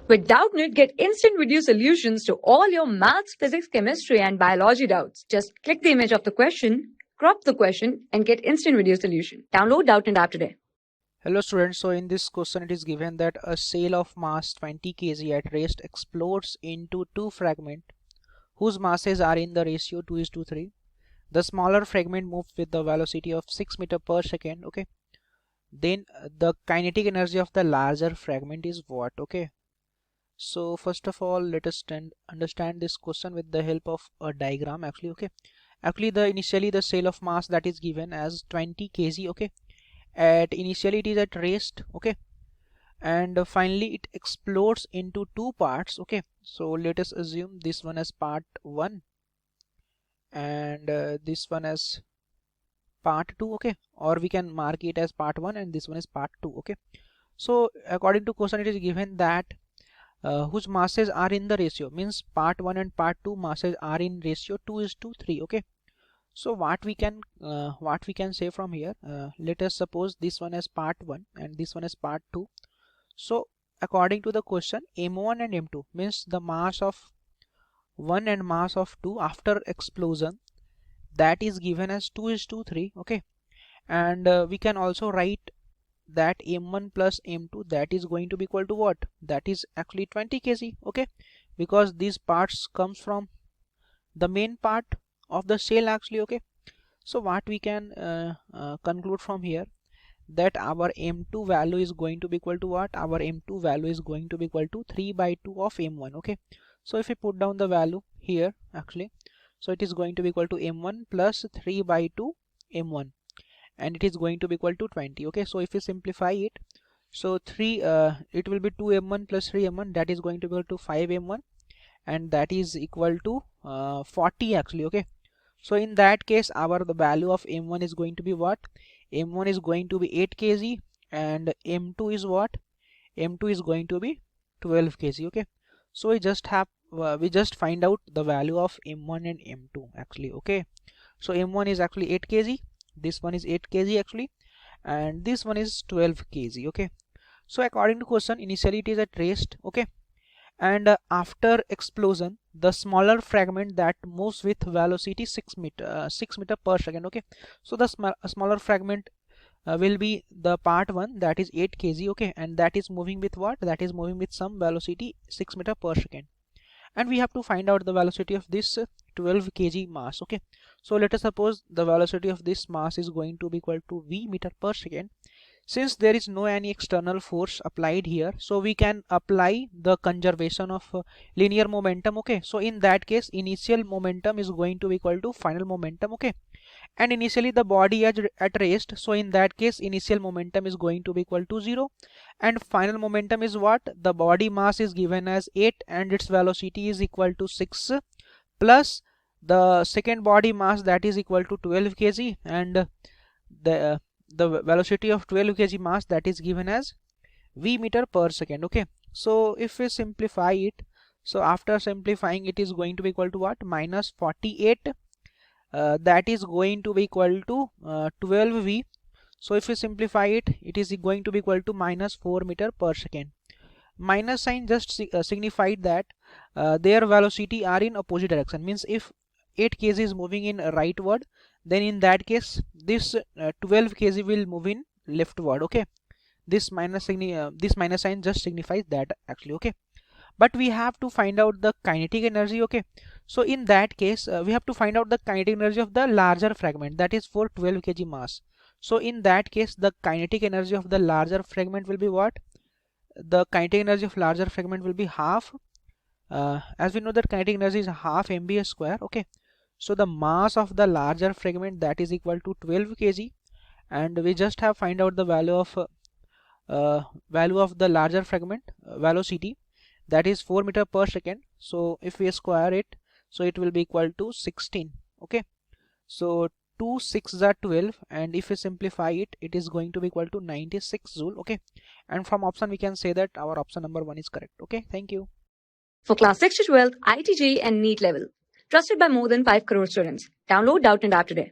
With Doubtnut, get instant video solutions to all your maths, physics, chemistry, and biology doubts. Just click the image of the question, crop the question, and get instant video solution. Download Doubtnut app today. Hello students, so in this question it is given that a sail of mass 20 kg at rest explodes into two fragments whose masses are in the ratio 2:3. The smaller fragment moves with the velocity of 6 meter per second. Okay, then the kinetic energy of the larger fragment is what? Okay, so first of all let us understand this question with the help of a diagram actually. Okay, actually initially the sail of mass that is given as 20 kg. Okay, at initially it is at rest. Okay, and finally it explodes into two parts. Okay, so let us assume this one as part 1 and this one as part 2. Okay, or we can mark it as part 1 and this one is part 2. Okay, so according to question it is given that whose masses are in the ratio, means part 1 and part 2 masses are in ratio 2:3. Okay, so what we can say from here, let us suppose this one as part 1 and this one is part 2. So according to the question, m1 and m2 means the mass of 1 and mass of 2 after explosion, that is given as 2:3. Okay, and we can also write that m1 plus m2 that is going to be equal to what? That is actually 20 kg. Okay, because these parts comes from the main part of the sail actually. Okay, so what we can conclude from here, that our m2 value is going to be equal to what? Our m2 value is going to be equal to 3/2 of m1. Okay, so if we put down the value here actually, so it is going to be equal to m1 plus 3/2 m1 and it is going to be equal to 20. Okay, so if we simplify it, so it will be 2m1 plus 3m1, that is going to be equal to 5m1 and that is equal to 40 actually. Okay, so in that case the value of m1 is going to be what? M1 is going to be 8 kg and m2 is what? M2 is going to be 12 kg. Okay, so we just find out the value of m1 and m2 actually. Okay, so m1 is actually 8 kg, this one is 8 kg actually, and this one is 12 kg. Okay, so according to question, initially it is at rest. Okay, and after explosion the smaller fragment that moves with velocity 6 meter per second. Okay, so the smaller fragment will be the part 1, that is 8 kg. Okay, and that is moving with what? That is moving with some velocity 6 meter per second, and we have to find out the velocity of this 12 kg mass. Okay, so let us suppose the velocity of this mass is going to be equal to v meter per second. Since there is no any external force applied here, so we can apply the conservation of linear momentum. Okay, so in that case initial momentum is going to be equal to final momentum. Okay, and initially the body is at rest, so in that case initial momentum is going to be equal to 0 and final momentum is what? The body mass is given as 8 and its velocity is equal to 6 plus the second body mass that is equal to 12 kg and the velocity of 12 kg mass that is given as v meter per second. Okay, so if we simplify it, so after simplifying it is going to be equal to what? Minus 48 that is going to be equal to 12v. So if we simplify it, it is going to be equal to minus 4 meter per second. Minus sign just signified that their velocity are in opposite direction, means if 8 kg is moving in rightward, then in that case this 12 kg will move in leftward. Okay, this minus sign just signifies that actually. Okay, but we have to find out the kinetic energy. Okay, so in that case we have to find out the kinetic energy of the larger fragment, that is for 12 kg mass. So in that case the kinetic energy of the larger fragment will be what? The kinetic energy of larger fragment will be half, as we know that kinetic energy is half mv square. Okay, so the mass of the larger fragment that is equal to 12 kg and we just have find out the value of the larger fragment velocity, that is 4 meter per second. So if we square it, so it will be equal to 16. Okay, so 2 6 are 12 and if we simplify it, it is going to be equal to 96 joule. Okay, and from option we can say that our option number 1 is correct. Okay, thank you. For class 6 to 12, IIT JEE and NEET level. Trusted by more than 5 crore students. Download Doubtnut app today.